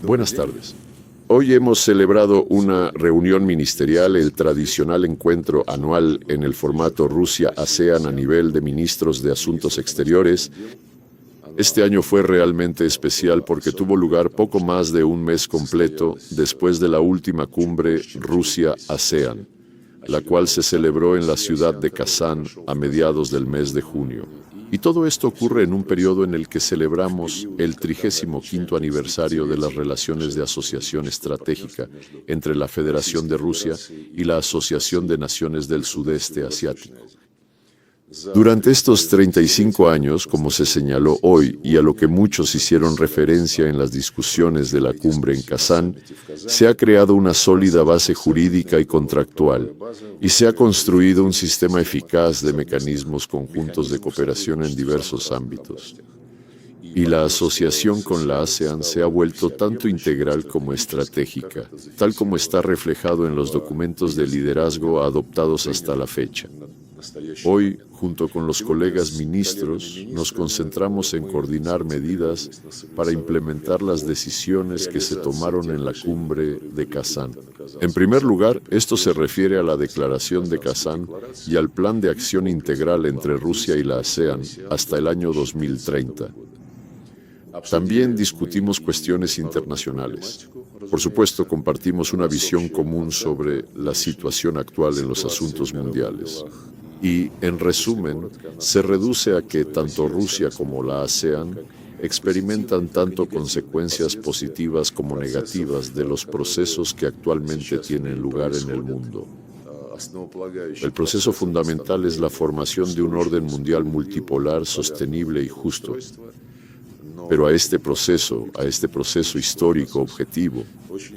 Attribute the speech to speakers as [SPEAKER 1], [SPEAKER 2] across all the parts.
[SPEAKER 1] Buenas tardes. Hoy hemos celebrado una reunión ministerial, el tradicional encuentro anual en el formato Rusia-ASEAN a nivel de ministros de Asuntos Exteriores. Este año fue realmente especial porque tuvo lugar poco más de un mes completo después de la última cumbre Rusia-ASEAN, la cual se celebró en la ciudad de Kazán a mediados del mes de junio. Y todo esto ocurre en un periodo en el que celebramos el 35º aniversario de las relaciones de asociación estratégica entre la Federación de Rusia y la Asociación de Naciones del Sudeste Asiático. Durante estos 35 años, como se señaló hoy y a lo que muchos hicieron referencia en las discusiones de la cumbre en Kazán, se ha creado una sólida base jurídica y contractual, y se ha construido un sistema eficaz de mecanismos conjuntos de cooperación en diversos ámbitos. Y la asociación con la ASEAN se ha vuelto tanto integral como estratégica, tal como está reflejado en los documentos de liderazgo adoptados hasta la fecha. Hoy, junto con los colegas ministros, nos concentramos en coordinar medidas para implementar las decisiones que se tomaron en la cumbre de Kazán. En primer lugar, esto se refiere a la declaración de Kazán y al plan de acción integral entre Rusia y la ASEAN hasta el año 2030. También discutimos cuestiones internacionales. Por supuesto, compartimos una visión común sobre la situación actual en los asuntos mundiales. Y, en resumen, se reduce a que tanto Rusia como la ASEAN experimentan tanto consecuencias positivas como negativas de los procesos que actualmente tienen lugar en el mundo. El proceso fundamental es la formación de un orden mundial multipolar, sostenible y justo. Pero a este proceso histórico objetivo,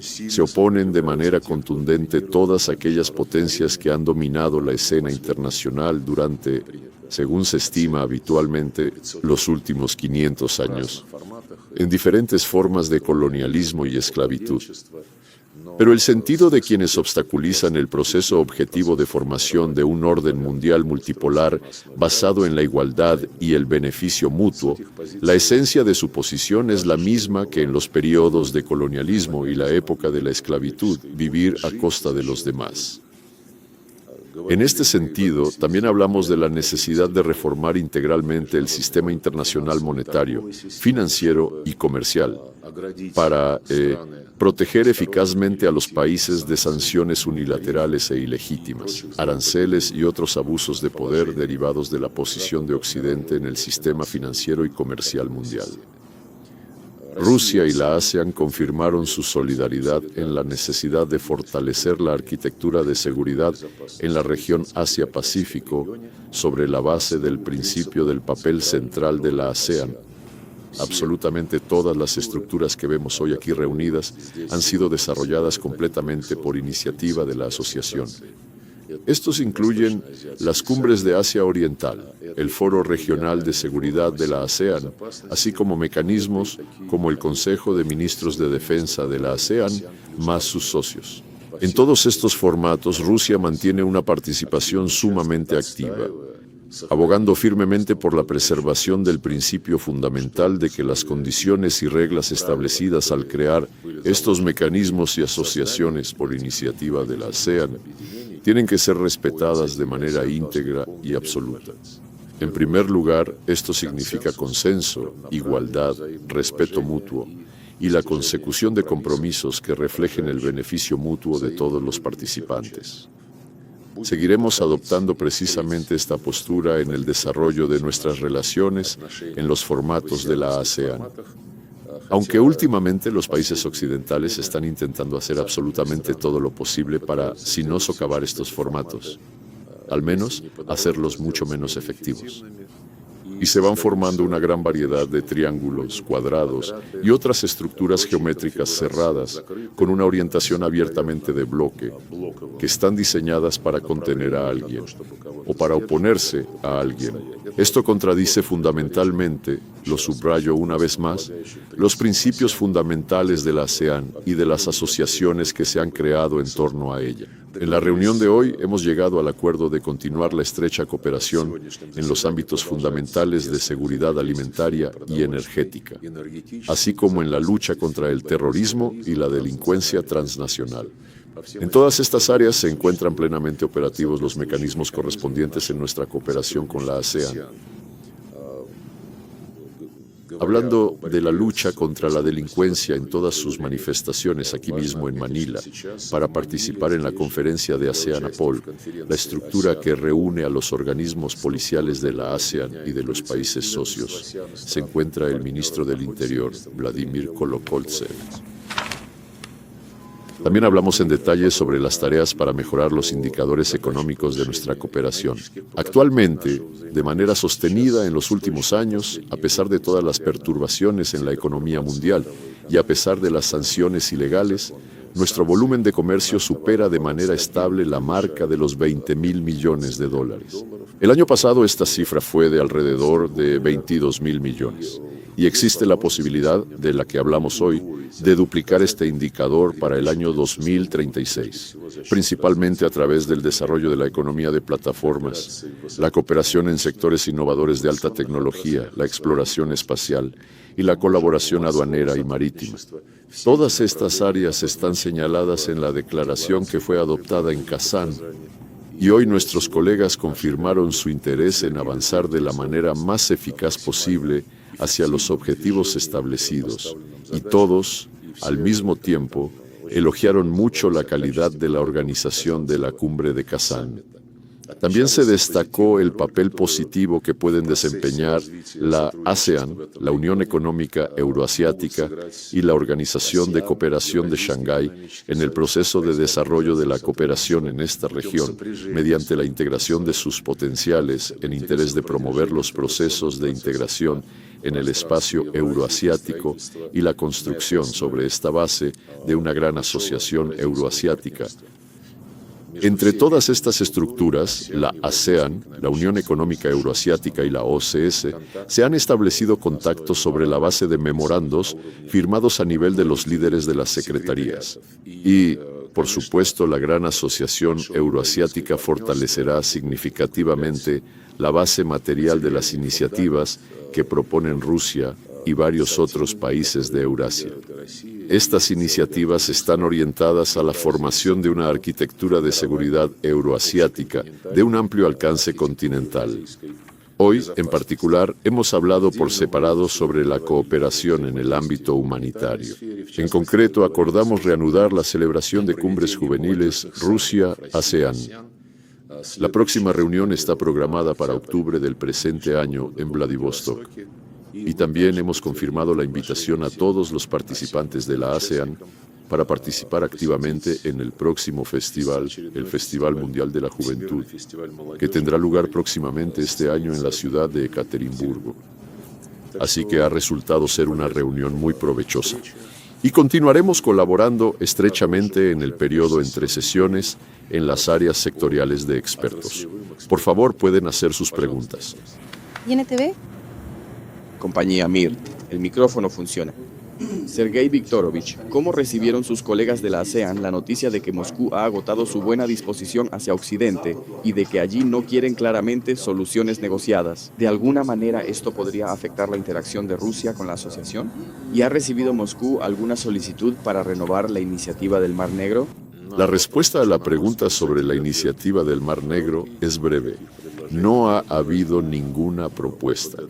[SPEAKER 1] se oponen de manera contundente todas aquellas potencias que han dominado la escena internacional durante, según se estima habitualmente, los últimos 500 años, en diferentes formas de colonialismo y esclavitud. Pero el sentido de quienes obstaculizan el proceso objetivo de formación de un orden mundial multipolar basado en la igualdad y el beneficio mutuo, la esencia de su posición es la misma que en los periodos de colonialismo y la época de la esclavitud, vivir a costa de los demás. En este sentido, también hablamos de la necesidad de reformar integralmente el sistema internacional monetario, financiero y comercial, para proteger eficazmente a los países de sanciones unilaterales e ilegítimas, aranceles y otros abusos de poder derivados de la posición de Occidente en el sistema financiero y comercial mundial. Rusia y la ASEAN confirmaron su solidaridad en la necesidad de fortalecer la arquitectura de seguridad en la región Asia-Pacífico sobre la base del principio del papel central de la ASEAN. Absolutamente todas las estructuras que vemos hoy aquí reunidas han sido desarrolladas completamente por iniciativa de la asociación. Estos incluyen las cumbres de Asia Oriental, el Foro Regional de Seguridad de la ASEAN, así como mecanismos como el Consejo de Ministros de Defensa de la ASEAN, más sus socios. En todos estos formatos, Rusia mantiene una participación sumamente activa, abogando firmemente por la preservación del principio fundamental de que las condiciones y reglas establecidas al crear estos mecanismos y asociaciones por iniciativa de la ASEAN tienen que ser respetadas de manera íntegra y absoluta. En primer lugar, esto significa consenso, igualdad, respeto mutuo y la consecución de compromisos que reflejen el beneficio mutuo de todos los participantes. Seguiremos adoptando precisamente esta postura en el desarrollo de nuestras relaciones en los formatos de la ASEAN. Aunque últimamente los países occidentales están intentando hacer absolutamente todo lo posible para, si no socavar estos formatos, al menos hacerlos mucho menos efectivos. Y se van formando una gran variedad de triángulos, cuadrados y otras estructuras geométricas cerradas con una orientación abiertamente de bloque, que están diseñadas para contener a alguien o para oponerse a alguien, Esto contradice fundamentalmente, lo subrayo una vez más, los principios fundamentales de la ASEAN y de las asociaciones que se han creado en torno a ella. En la reunión de hoy hemos llegado al acuerdo de continuar la estrecha cooperación en los ámbitos fundamentales de seguridad alimentaria y energética, así como en la lucha contra el terrorismo y la delincuencia transnacional. En todas estas áreas se encuentran plenamente operativos los mecanismos correspondientes en nuestra cooperación con la ASEAN. Hablando de la lucha contra la delincuencia en todas sus manifestaciones aquí mismo en Manila, para participar en la conferencia de ASEAN-APOL, la estructura que reúne a los organismos policiales de la ASEAN y de los países socios, se encuentra el ministro del Interior, Vladimir Kolokoltsev. También hablamos en detalle sobre las tareas para mejorar los indicadores económicos de nuestra cooperación. Actualmente, de manera sostenida en los últimos años, a pesar de todas las perturbaciones en la economía mundial y a pesar de las sanciones ilegales, nuestro volumen de comercio supera de manera estable la marca de los 20.000 millones de dólares. El año pasado esta cifra fue de alrededor de 22.000 millones. Y existe la posibilidad, de la que hablamos hoy, de duplicar este indicador para el año 2036, principalmente a través del desarrollo de la economía de plataformas, la cooperación en sectores innovadores de alta tecnología, la exploración espacial y la colaboración aduanera y marítima. Todas estas áreas están señaladas en la declaración que fue adoptada en Kazán, y hoy nuestros colegas confirmaron su interés en avanzar de la manera más eficaz posible hacia los objetivos establecidos, y todos, al mismo tiempo, elogiaron mucho la calidad de la organización de la cumbre de Kazán. También se destacó el papel positivo que pueden desempeñar la ASEAN, la Unión Económica Euroasiática y la Organización de Cooperación de Shanghái en el proceso de desarrollo de la cooperación en esta región, mediante la integración de sus potenciales en interés de promover los procesos de integración en el espacio euroasiático y la construcción sobre esta base de una gran asociación euroasiática. Entre todas estas estructuras, la ASEAN, la Unión Económica Euroasiática y la OCS, se han establecido contactos sobre la base de memorandos firmados a nivel de los líderes de las secretarías. Y, por supuesto, la Gran Asociación Euroasiática fortalecerá significativamente la base material de las iniciativas que proponen Rusia y varios otros países de Eurasia. Estas iniciativas están orientadas a la formación de una arquitectura de seguridad euroasiática de un amplio alcance continental. Hoy, en particular, hemos hablado por separado sobre la cooperación en el ámbito humanitario. En concreto, acordamos reanudar la celebración de cumbres juveniles Rusia-ASEAN. La próxima reunión está programada para octubre del presente año en Vladivostok. Y también hemos confirmado la invitación a todos los participantes de la ASEAN para participar activamente en el próximo festival, el Festival Mundial de la Juventud, que tendrá lugar próximamente este año en la ciudad de Ekaterimburgo. Así que ha resultado ser una reunión muy provechosa. Y continuaremos colaborando estrechamente en el periodo entre sesiones en las áreas sectoriales de expertos. Por favor, pueden hacer sus preguntas.
[SPEAKER 2] ¿YNTV?
[SPEAKER 3] Compañía Mir, el micrófono funciona. Sergei Viktorovich, ¿cómo recibieron sus colegas de la ASEAN la noticia de que Moscú ha agotado su buena disposición hacia Occidente y de que allí no quieren claramente soluciones negociadas? ¿De alguna manera esto podría afectar la interacción de Rusia con la asociación? ¿Y ha recibido Moscú alguna solicitud para renovar la iniciativa del Mar Negro?
[SPEAKER 1] La respuesta a la pregunta sobre la iniciativa del Mar Negro es breve. No ha habido ninguna propuesta.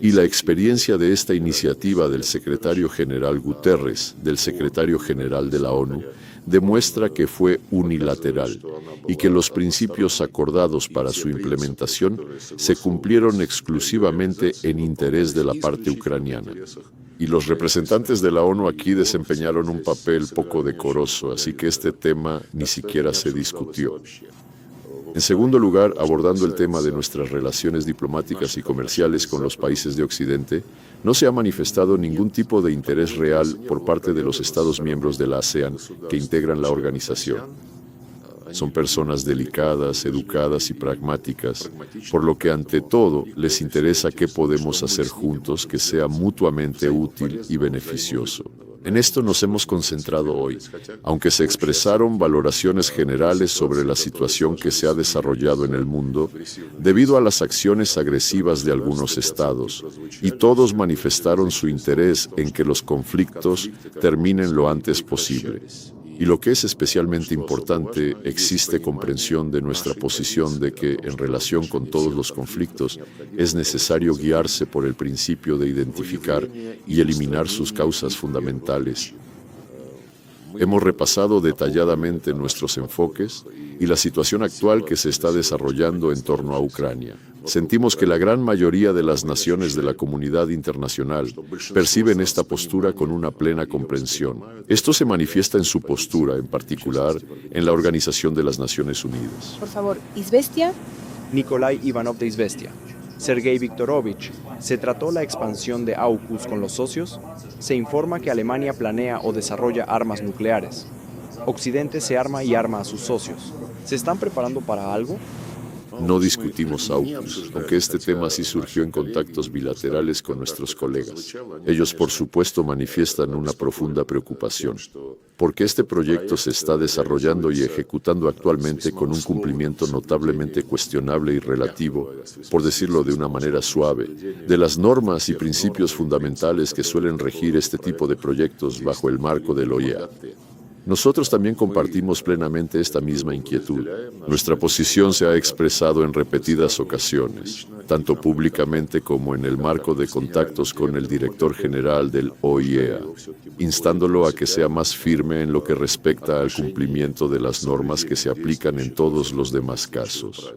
[SPEAKER 1] Y la experiencia de esta iniciativa del secretario general Guterres, del secretario general de la ONU, demuestra que fue unilateral y que los principios acordados para su implementación se cumplieron exclusivamente en interés de la parte ucraniana. Y los representantes de la ONU aquí desempeñaron un papel poco decoroso, así que este tema ni siquiera se discutió. En segundo lugar, abordando el tema de nuestras relaciones diplomáticas y comerciales con los países de Occidente, no se ha manifestado ningún tipo de interés real por parte de los Estados miembros de la ASEAN que integran la organización. Son personas delicadas, educadas y pragmáticas, por lo que ante todo les interesa qué podemos hacer juntos que sea mutuamente útil y beneficioso. En esto nos hemos concentrado hoy, aunque se expresaron valoraciones generales sobre la situación que se ha desarrollado en el mundo debido a las acciones agresivas de algunos estados, y todos manifestaron su interés en que los conflictos terminen lo antes posible. Y lo que es especialmente importante, existe comprensión de nuestra posición de que, en relación con todos los conflictos, es necesario guiarse por el principio de identificar y eliminar sus causas fundamentales. Hemos repasado detalladamente nuestros enfoques y la situación actual que se está desarrollando en torno a Ucrania. Sentimos que la gran mayoría de las naciones de la comunidad internacional perciben esta postura con una plena comprensión. Esto se manifiesta en su postura, en particular, en la Organización de las Naciones Unidas.
[SPEAKER 2] Por favor, Izvestia.
[SPEAKER 4] Nikolai Ivanov de Izvestia. Sergei Viktorovich, ¿se trató la expansión de AUKUS con los socios? Se informa que Alemania planea o desarrolla armas nucleares. Occidente se arma y arma a sus socios. ¿Se están preparando para algo?
[SPEAKER 1] No discutimos AUKUS, aunque este tema sí surgió en contactos bilaterales con nuestros colegas. Ellos, por supuesto, manifiestan una profunda preocupación, porque este proyecto se está desarrollando y ejecutando actualmente con un cumplimiento notablemente cuestionable y relativo, por decirlo de una manera suave, de las normas y principios fundamentales que suelen regir este tipo de proyectos bajo el marco del OIEA. Nosotros también compartimos plenamente esta misma inquietud. Nuestra posición se ha expresado en repetidas ocasiones, tanto públicamente como en el marco de contactos con el director general del OIEA, instándolo a que sea más firme en lo que respecta al cumplimiento de las normas que se aplican en todos los demás casos.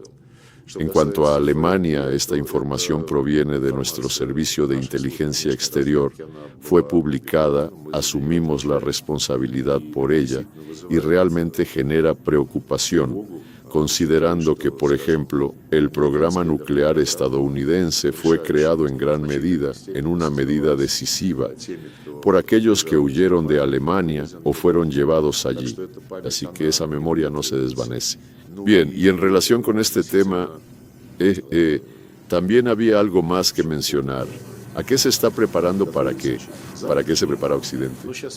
[SPEAKER 1] En cuanto a Alemania, esta información proviene de nuestro servicio de inteligencia exterior, fue publicada, asumimos la responsabilidad por ella y realmente genera preocupación, considerando que, por ejemplo, el programa nuclear estadounidense fue creado en gran medida, en una medida decisiva, por aquellos que huyeron de Alemania o fueron llevados allí. Así que esa memoria no se desvanece. Bien, y en relación con este tema, también había algo más que mencionar. ¿A qué se está preparando? ¿Para qué? ¿Para qué se prepara Occidente?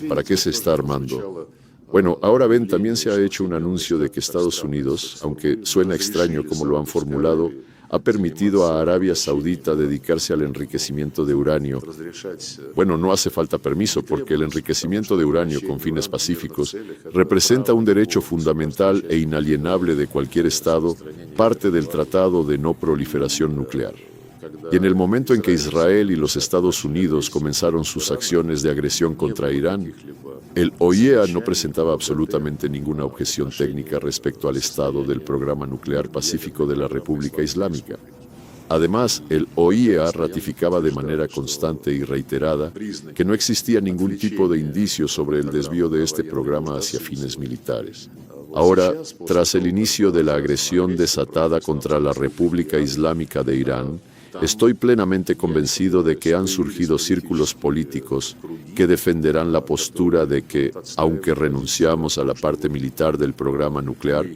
[SPEAKER 1] ¿Para qué se está armando? Bueno, ahora ven, también se ha hecho un anuncio de que Estados Unidos, aunque suena extraño como lo han formulado, ha permitido a Arabia Saudita dedicarse al enriquecimiento de uranio. Bueno, no hace falta permiso porque el enriquecimiento de uranio con fines pacíficos representa un derecho fundamental e inalienable de cualquier Estado, parte del Tratado de No Proliferación Nuclear. Y en el momento en que Israel y los Estados Unidos comenzaron sus acciones de agresión contra Irán, el OIEA no presentaba absolutamente ninguna objeción técnica respecto al estado del programa nuclear pacífico de la República Islámica. Además, el OIEA ratificaba de manera constante y reiterada que no existía ningún tipo de indicio sobre el desvío de este programa hacia fines militares. Ahora, tras el inicio de la agresión desatada contra la República Islámica de Irán, estoy plenamente convencido de que han surgido círculos políticos que defenderán la postura de que, aunque renunciamos a la parte militar del programa nuclear,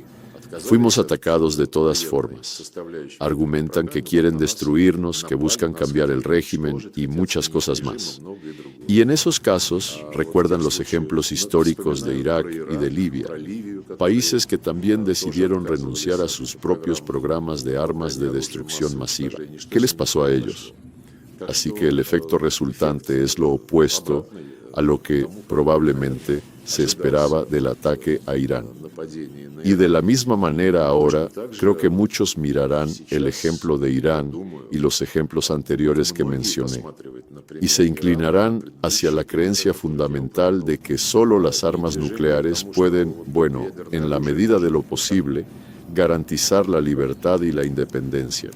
[SPEAKER 1] fuimos atacados de todas formas. Argumentan que quieren destruirnos, que buscan cambiar el régimen y muchas cosas más. Y en esos casos, recuerdan los ejemplos históricos de Irak y de Libia, países que también decidieron renunciar a sus propios programas de armas de destrucción masiva. ¿Qué les pasó a ellos? Así que el efecto resultante es lo opuesto a lo que probablemente se esperaba del ataque a Irán. Y de la misma manera ahora, creo que muchos mirarán el ejemplo de Irán y los ejemplos anteriores que mencioné, y se inclinarán hacia la creencia fundamental de que solo las armas nucleares pueden, bueno, en la medida de lo posible, garantizar la libertad y la independencia.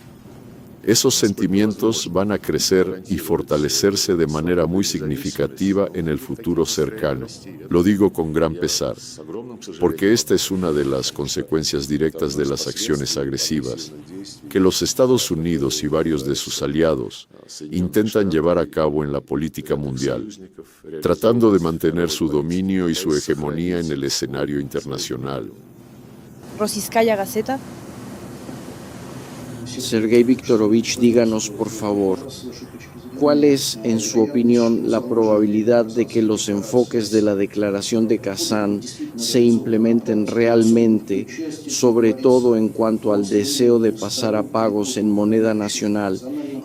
[SPEAKER 1] Esos sentimientos van a crecer y fortalecerse de manera muy significativa en el futuro cercano. Lo digo con gran pesar, porque esta es una de las consecuencias directas de las acciones agresivas que los Estados Unidos y varios de sus aliados intentan llevar a cabo en la política mundial, tratando de mantener su dominio y su hegemonía en el escenario internacional.
[SPEAKER 2] Rossiyskaya Gazeta.
[SPEAKER 5] Sergei Viktorovich, díganos por favor, ¿cuál es, en su opinión, la probabilidad de que los enfoques de la Declaración de Kazán se implementen realmente, sobre todo en cuanto al deseo de pasar a pagos en moneda nacional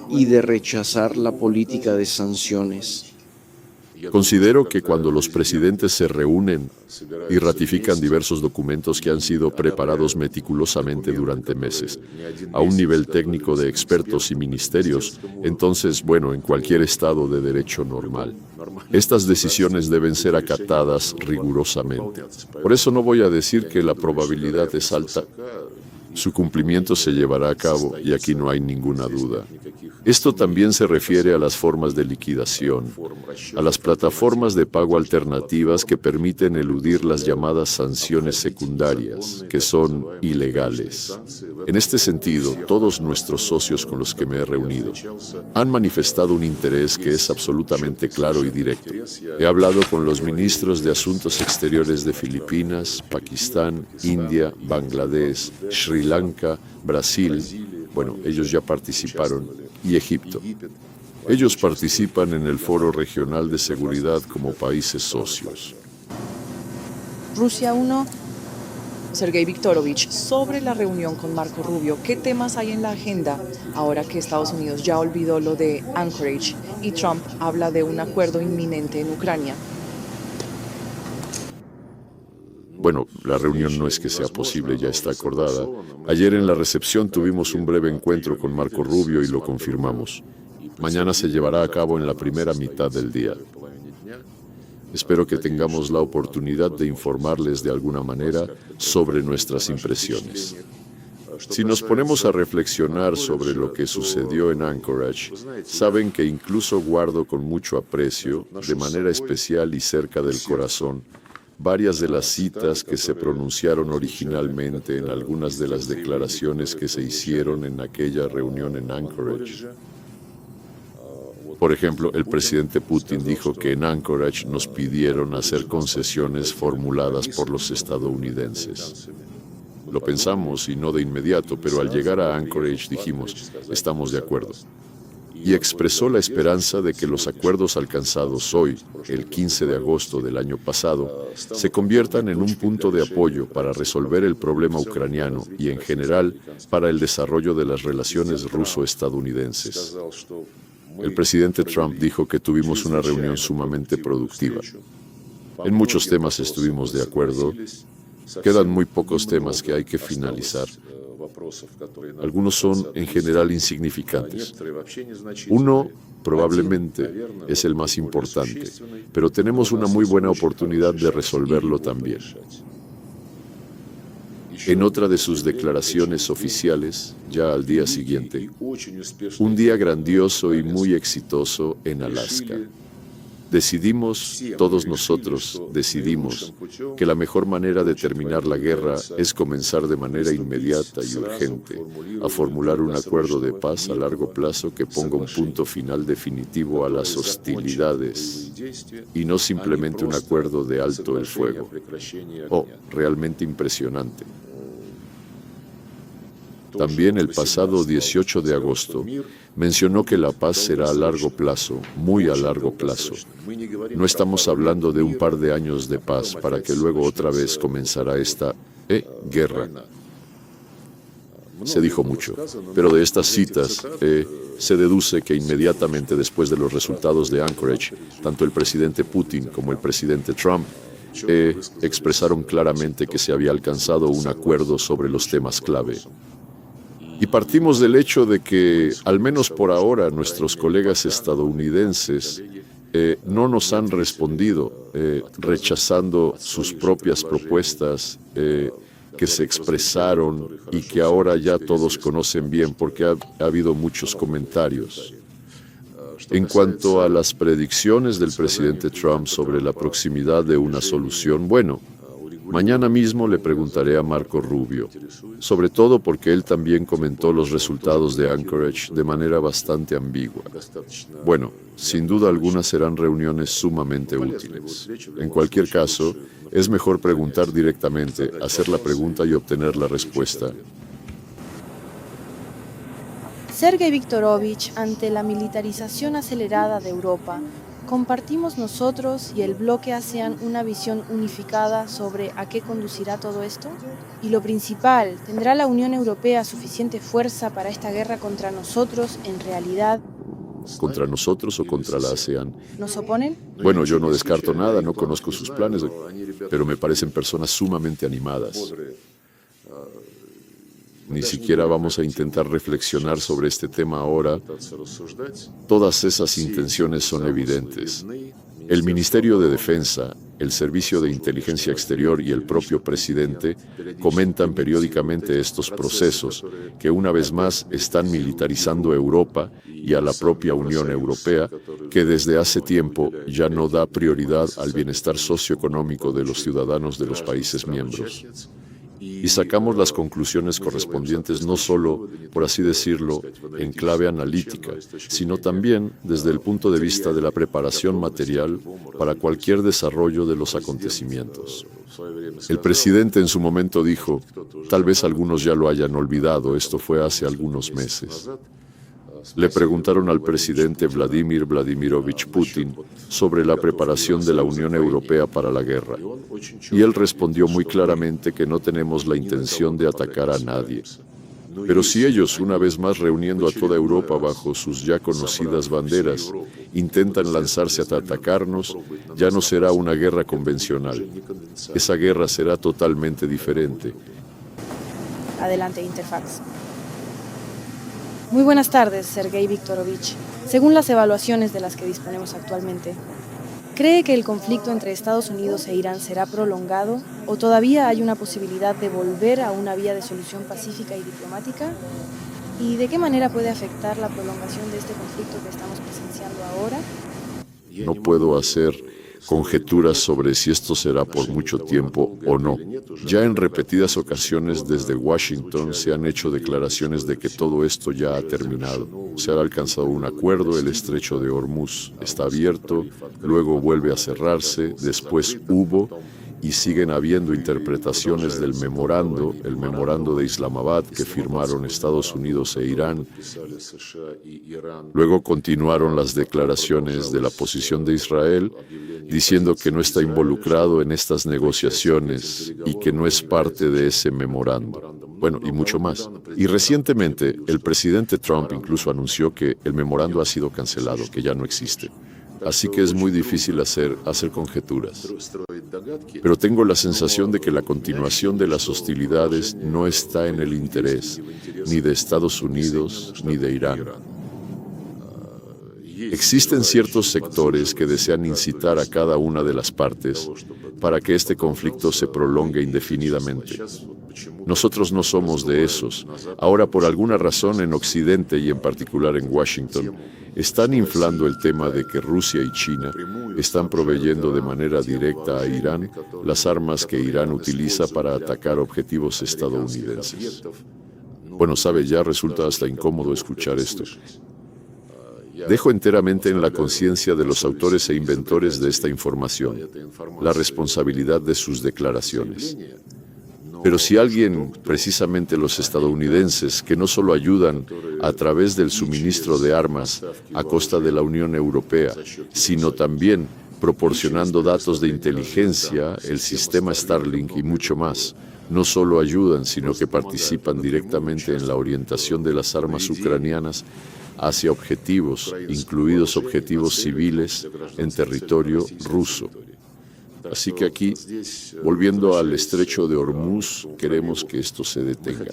[SPEAKER 5] y de rechazar la política de sanciones?
[SPEAKER 1] Considero que cuando los presidentes se reúnen y ratifican diversos documentos que han sido preparados meticulosamente durante meses, a un nivel técnico de expertos y ministerios, entonces, bueno, en cualquier estado de derecho normal, estas decisiones deben ser acatadas rigurosamente. Por eso no voy a decir que la probabilidad es alta. Su cumplimiento se llevará a cabo y aquí no hay ninguna duda. Esto también se refiere a las formas de liquidación, a las plataformas de pago alternativas que permiten eludir las llamadas sanciones secundarias, que son ilegales. En este sentido, todos nuestros socios con los que me he reunido han manifestado un interés que es absolutamente claro y directo. He hablado con los ministros de Asuntos Exteriores de Filipinas, Pakistán, India, Bangladesh, Sri Lanka, Brasil, bueno, ellos ya participaron, y Egipto. Ellos participan en el Foro Regional de Seguridad como países socios.
[SPEAKER 2] Rusia 1. Sergei Viktorovich, sobre la reunión con Marco Rubio, ¿qué temas hay en la agenda ahora que Estados Unidos ya olvidó lo de Anchorage y Trump habla de un acuerdo inminente en Ucrania?
[SPEAKER 1] Bueno, la reunión no es que sea posible, ya está acordada. Ayer en la recepción tuvimos un breve encuentro con Marco Rubio y lo confirmamos. Mañana se llevará a cabo en la primera mitad del día. Espero que tengamos la oportunidad de informarles de alguna manera sobre nuestras impresiones. Si nos ponemos a reflexionar sobre lo que sucedió en Anchorage, saben que incluso guardo con mucho aprecio, de manera especial y cerca del corazón, varias de las citas que se pronunciaron originalmente en algunas de las declaraciones que se hicieron en aquella reunión en Anchorage. Por ejemplo, el presidente Putin dijo que en Anchorage nos pidieron hacer concesiones formuladas por los estadounidenses. Lo pensamos y no de inmediato, pero al llegar a Anchorage dijimos, estamos de acuerdo. Y expresó la esperanza de que los acuerdos alcanzados hoy, el 15 de agosto del año pasado, se conviertan en un punto de apoyo para resolver el problema ucraniano y, en general, para el desarrollo de las relaciones ruso-estadounidenses. El presidente Trump dijo que tuvimos una reunión sumamente productiva. En muchos temas estuvimos de acuerdo. Quedan muy pocos temas que hay que finalizar. Algunos son en general insignificantes. Uno probablemente es el más importante, pero tenemos una muy buena oportunidad de resolverlo también. En otra de sus declaraciones oficiales, ya al día siguiente, un día grandioso y muy exitoso en Alaska. Decidimos, todos nosotros decidimos, que la mejor manera de terminar la guerra es comenzar de manera inmediata y urgente a formular un acuerdo de paz a largo plazo que ponga un punto final definitivo a las hostilidades y no simplemente un acuerdo de alto el fuego. Oh, realmente impresionante. También el pasado 18 de agosto mencionó que la paz será a largo plazo, muy a largo plazo. No estamos hablando de un par de años de paz para que luego otra vez comenzará esta guerra. Se dijo mucho, pero de estas citas se deduce que inmediatamente después de los resultados de Anchorage, tanto el presidente Putin como el presidente Trump expresaron claramente que se había alcanzado un acuerdo sobre los temas clave. Y partimos del hecho de que, al menos por ahora, nuestros colegas estadounidenses no nos han respondido, rechazando sus propias propuestas que se expresaron y que ahora ya todos conocen bien porque ha habido muchos comentarios. En cuanto a las predicciones del presidente Trump sobre la proximidad de una solución, bueno, Mañana mismo le preguntaré a Marco Rubio, sobre todo porque él también comentó los resultados de Anchorage de manera bastante ambigua. Bueno, sin duda alguna serán reuniones sumamente útiles. En cualquier caso, es mejor preguntar directamente, hacer la pregunta y obtener la respuesta.
[SPEAKER 6] Sergei Viktorovich, ante la militarización acelerada de Europa, ¿compartimos nosotros y el bloque ASEAN una visión unificada sobre a qué conducirá todo esto? Y lo principal, ¿tendrá la Unión Europea suficiente fuerza para esta guerra contra nosotros en realidad?
[SPEAKER 1] ¿Contra nosotros o contra la ASEAN?
[SPEAKER 6] ¿Nos oponen?
[SPEAKER 1] Bueno, yo no descarto nada, no conozco sus planes, pero me parecen personas sumamente animadas. Ni siquiera vamos a intentar reflexionar sobre este tema ahora. Todas esas intenciones son evidentes. El Ministerio de Defensa, el Servicio de Inteligencia Exterior y el propio presidente comentan periódicamente estos procesos que una vez más están militarizando Europa y a la propia Unión Europea, que desde hace tiempo ya no da prioridad al bienestar socioeconómico de los ciudadanos de los países miembros. Y sacamos las conclusiones correspondientes no solo, por así decirlo, en clave analítica, sino también desde el punto de vista de la preparación material para cualquier desarrollo de los acontecimientos. El presidente en su momento dijo, tal vez algunos ya lo hayan olvidado, esto fue hace algunos meses. Le preguntaron al presidente Vladimir Vladimirovich Putin sobre la preparación de la Unión Europea para la guerra. Y él respondió muy claramente que no tenemos la intención de atacar a nadie. Pero si ellos, una vez más reuniendo a toda Europa bajo sus ya conocidas banderas, intentan lanzarse a atacarnos, ya no será una guerra convencional. Esa guerra será totalmente diferente.
[SPEAKER 6] Adelante, Interfax. Muy buenas tardes, Sergei Viktorovich. Según las evaluaciones de las que disponemos actualmente, ¿cree que el conflicto entre Estados Unidos e Irán será prolongado o todavía hay una posibilidad de volver a una vía de solución pacífica y diplomática? ¿Y de qué manera puede afectar la prolongación de este conflicto que estamos presenciando ahora?
[SPEAKER 1] No puedo hacer conjeturas sobre si esto será por mucho tiempo o no. Ya en repetidas ocasiones desde Washington se han hecho declaraciones de que todo esto ya ha terminado. Se ha alcanzado un acuerdo, el estrecho de Hormuz está abierto, luego vuelve a cerrarse, después hubo y siguen habiendo interpretaciones del memorando, el memorando de Islamabad que firmaron Estados Unidos e Irán. Luego continuaron las declaraciones de la posición de Israel, diciendo que no está involucrado en estas negociaciones y que no es parte de ese memorando. Bueno, y mucho más. Y recientemente, el presidente Trump incluso anunció que el memorando ha sido cancelado, que ya no existe. Así que es muy difícil hacer conjeturas. Pero tengo la sensación de que la continuación de las hostilidades no está en el interés ni de Estados Unidos ni de Irán. Existen ciertos sectores que desean incitar a cada una de las partes para que este conflicto se prolongue indefinidamente. Nosotros no somos de esos. Ahora, por alguna razón, en Occidente y en particular en Washington, están inflando el tema de que Rusia y China están proveyendo de manera directa a Irán las armas que Irán utiliza para atacar objetivos estadounidenses. Bueno, sabe, ya resulta hasta incómodo escuchar esto. Dejo enteramente en la conciencia de los autores e inventores de esta información la responsabilidad de sus declaraciones. Pero si alguien, precisamente los estadounidenses, que no solo ayudan a través del suministro de armas a costa de la Unión Europea, sino también proporcionando datos de inteligencia, el sistema Starlink y mucho más, no solo ayudan, sino que participan directamente en la orientación de las armas ucranianas hacia objetivos, incluidos objetivos civiles en territorio ruso. Así que aquí, volviendo al estrecho de Hormuz, queremos que esto se detenga.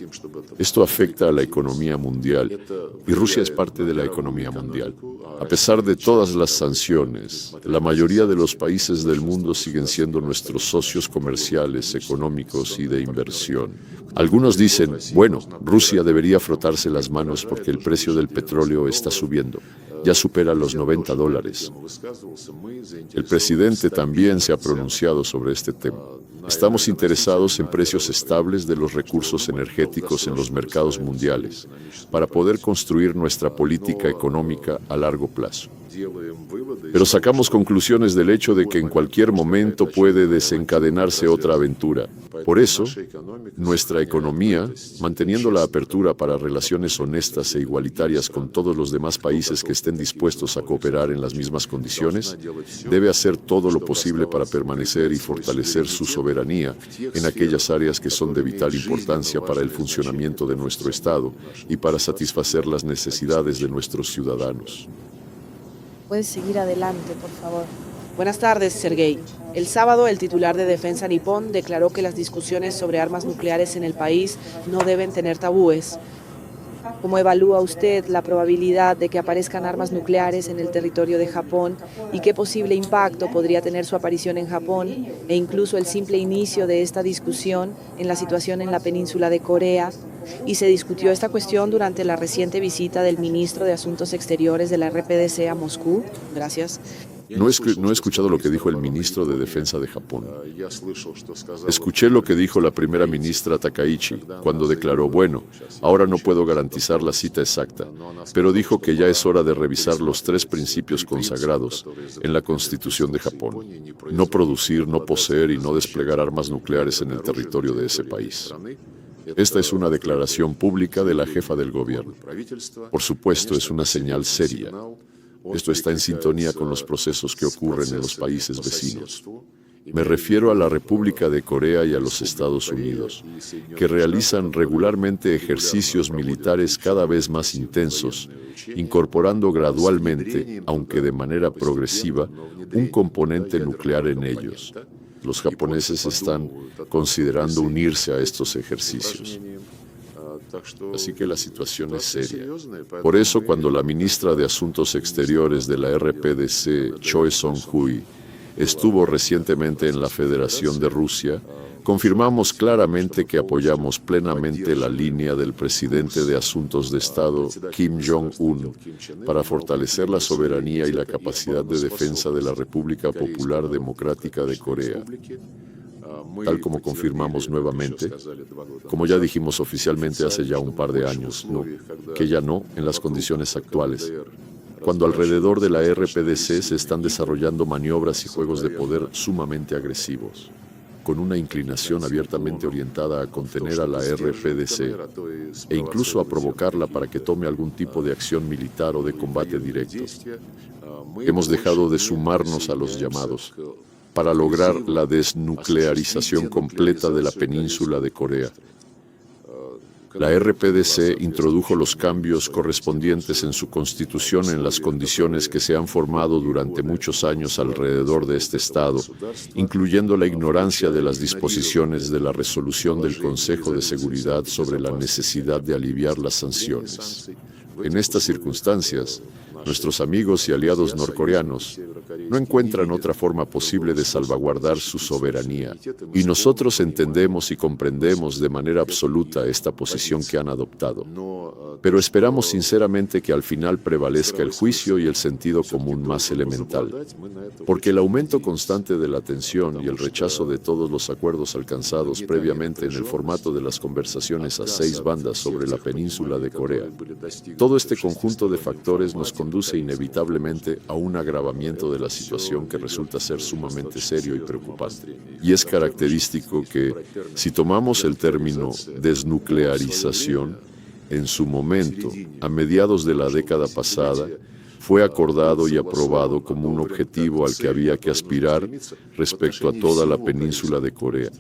[SPEAKER 1] Esto afecta a la economía mundial y Rusia es parte de la economía mundial. A pesar de todas las sanciones, la mayoría de los países del mundo siguen siendo nuestros socios comerciales, económicos y de inversión. Algunos dicen, bueno, Rusia debería frotarse las manos porque el precio del petróleo está subiendo. Ya supera los $90. El presidente también se ha pronunciado sobre este tema. Estamos interesados en precios estables de los recursos energéticos en los mercados mundiales para poder construir nuestra política económica a largo plazo. Pero sacamos conclusiones del hecho de que en cualquier momento puede desencadenarse otra aventura. Por eso, nuestra economía, manteniendo la apertura para relaciones honestas e igualitarias con todos los demás países que estén dispuestos a cooperar en las mismas condiciones, debe hacer todo lo posible para permanecer y fortalecer su soberanía en aquellas áreas que son de vital importancia para el funcionamiento de nuestro Estado y para satisfacer las necesidades de nuestros ciudadanos.
[SPEAKER 6] Puedes seguir adelante, por favor.
[SPEAKER 7] Buenas tardes, Sergei. El sábado, el titular de Defensa nipón declaró que las discusiones sobre armas nucleares en el país no deben tener tabúes. ¿Cómo evalúa usted la probabilidad de que aparezcan armas nucleares en el territorio de Japón y qué posible impacto podría tener su aparición en Japón e incluso el simple inicio de esta discusión en la situación en la península de Corea? Y se discutió esta cuestión durante la reciente visita del ministro de Asuntos Exteriores de la RPDC a Moscú. Gracias.
[SPEAKER 1] No he escuchado lo que dijo el ministro de Defensa de Japón. Escuché lo que dijo la primera ministra Takaichi cuando declaró, bueno, ahora no puedo garantizar la cita exacta, pero dijo que ya es hora de revisar los 3 principios consagrados en la Constitución de Japón: no producir, no poseer y no desplegar armas nucleares en el territorio de ese país. Esta es una declaración pública de la jefa del gobierno. Por supuesto, es una señal seria. Esto está en sintonía con los procesos que ocurren en los países vecinos. Me refiero a la República de Corea y a los Estados Unidos, que realizan regularmente ejercicios militares cada vez más intensos, incorporando gradualmente, aunque de manera progresiva, un componente nuclear en ellos. Los japoneses están considerando unirse a estos ejercicios. Así que la situación es seria. Por eso, cuando la ministra de Asuntos Exteriores de la RPDC, Choi Song-hui, estuvo recientemente en la Federación de Rusia, confirmamos claramente que apoyamos plenamente la línea del presidente de Asuntos de Estado, Kim Jong-un, para fortalecer la soberanía y la capacidad de defensa de la República Popular Democrática de Corea. Tal como confirmamos nuevamente, como ya dijimos oficialmente hace ya un par de años, que ya no en las condiciones actuales, cuando alrededor de la RPDC se están desarrollando maniobras y juegos de poder sumamente agresivos, con una inclinación abiertamente orientada a contener a la RPDC e incluso a provocarla para que tome algún tipo de acción militar o de combate directo. Hemos dejado de sumarnos a los llamados para lograr la desnuclearización completa de la península de Corea. La RPDC introdujo los cambios correspondientes en su constitución en las condiciones que se han formado durante muchos años alrededor de este Estado, incluyendo la ignorancia de las disposiciones de la resolución del Consejo de Seguridad sobre la necesidad de aliviar las sanciones. En estas circunstancias, nuestros amigos y aliados norcoreanos no encuentran otra forma posible de salvaguardar su soberanía, y nosotros entendemos y comprendemos de manera absoluta esta posición que han adoptado. Pero esperamos sinceramente que al final prevalezca el juicio y el sentido común más elemental, porque el aumento constante de la tensión y el rechazo de todos los acuerdos alcanzados previamente en el formato de las conversaciones a 6 bandas sobre la península de Corea, todo este conjunto de factores nos conduce inevitablemente a un agravamiento de la situación que resulta ser sumamente serio y preocupante. Y es característico que, si tomamos el término desnuclearización, en su momento, a mediados de la década pasada, fue acordado y aprobado como un objetivo al que había que aspirar respecto a toda la península de Corea.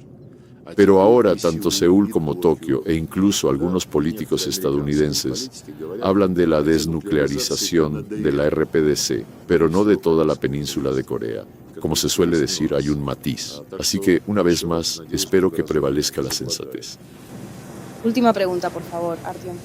[SPEAKER 1] Pero ahora tanto Seúl como Tokio e incluso algunos políticos estadounidenses hablan de la desnuclearización de la RPDC, pero no de toda la península de Corea. Como se suele decir, hay un matiz. Así que, una vez más, espero que prevalezca la sensatez.
[SPEAKER 6] Última pregunta, por favor, Artyom.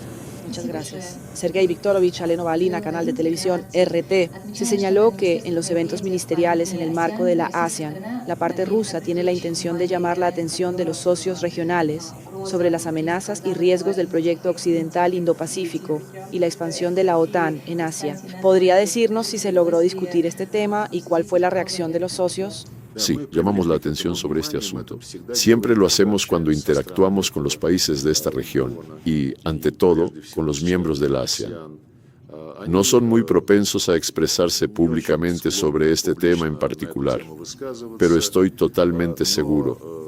[SPEAKER 7] Muchas gracias. Sergei Viktorovich, Aleno Balina, canal de televisión RT. Se señaló que en los eventos ministeriales en el marco de la ASEAN, la parte rusa tiene la intención de llamar la atención de los socios regionales sobre las amenazas y riesgos del proyecto occidental Indo-Pacífico y la expansión de la OTAN en Asia. ¿Podría decirnos si se logró discutir este tema y cuál fue la reacción de los socios?
[SPEAKER 1] Sí, llamamos la atención sobre este asunto. Siempre lo hacemos cuando interactuamos con los países de esta región y, ante todo, con los miembros de la ASEAN. No son muy propensos a expresarse públicamente sobre este tema en particular, pero estoy totalmente seguro.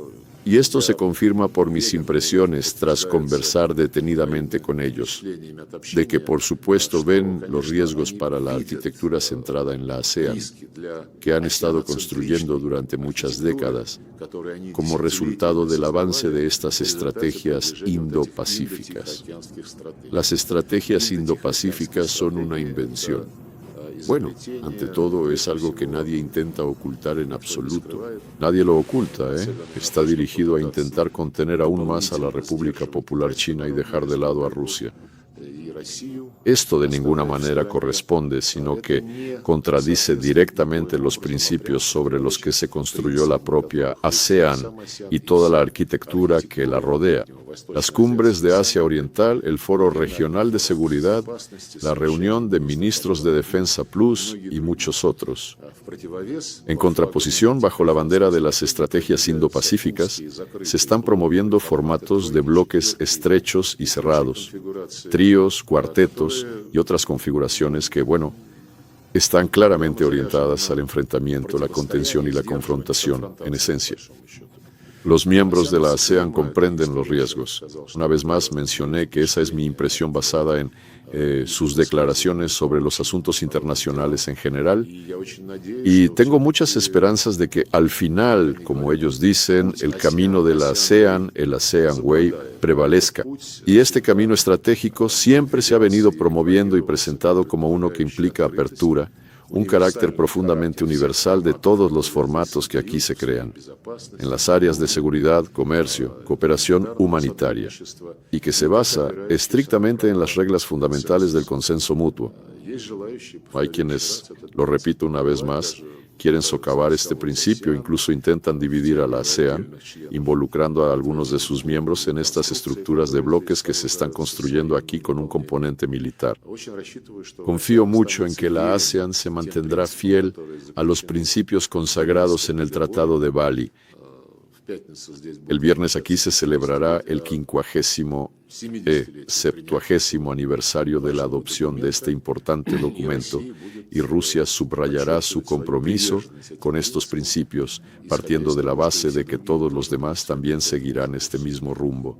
[SPEAKER 1] Y esto se confirma por mis impresiones tras conversar detenidamente con ellos, de que por supuesto ven los riesgos para la arquitectura centrada en la ASEAN, que han estado construyendo durante muchas décadas, como resultado del avance de estas estrategias indo-pacíficas. Las estrategias indo-pacíficas son una invención. Bueno, ante todo es algo que nadie intenta ocultar en absoluto. Nadie lo oculta, ¿eh? Está dirigido a intentar contener aún más a la República Popular China y dejar de lado a Rusia. Esto de ninguna manera corresponde, sino que contradice directamente los principios sobre los que se construyó la propia ASEAN y toda la arquitectura que la rodea. Las cumbres de Asia Oriental, el Foro Regional de Seguridad, la reunión de ministros de Defensa Plus y muchos otros. En contraposición, bajo la bandera de las estrategias indo-pacíficas, se están promoviendo formatos de bloques estrechos y cerrados, tríos, cuartetos y otras configuraciones que, bueno, están claramente orientadas al enfrentamiento, la contención y la confrontación, en esencia. Los miembros de la ASEAN comprenden los riesgos. Una vez más mencioné que esa es mi impresión basada en sus declaraciones sobre los asuntos internacionales en general, y tengo muchas esperanzas de que al final, como ellos dicen, el camino de la ASEAN, el ASEAN Way, prevalezca. Y este camino estratégico siempre se ha venido promoviendo y presentado como uno que implica apertura, un carácter profundamente universal de todos los formatos que aquí se crean, en las áreas de seguridad, comercio, cooperación humanitaria, y que se basa estrictamente en las reglas fundamentales del consenso mutuo. Hay quienes, lo repito una vez más, quieren socavar este principio, incluso intentan dividir a la ASEAN, involucrando a algunos de sus miembros en estas estructuras de bloques que se están construyendo aquí con un componente militar. Confío mucho en que la ASEAN se mantendrá fiel a los principios consagrados en el Tratado de Bali. El viernes aquí se celebrará el 50º y 70º aniversario de la adopción de este importante documento, y Rusia subrayará su compromiso con estos principios, partiendo de la base de que todos los demás también seguirán este mismo rumbo.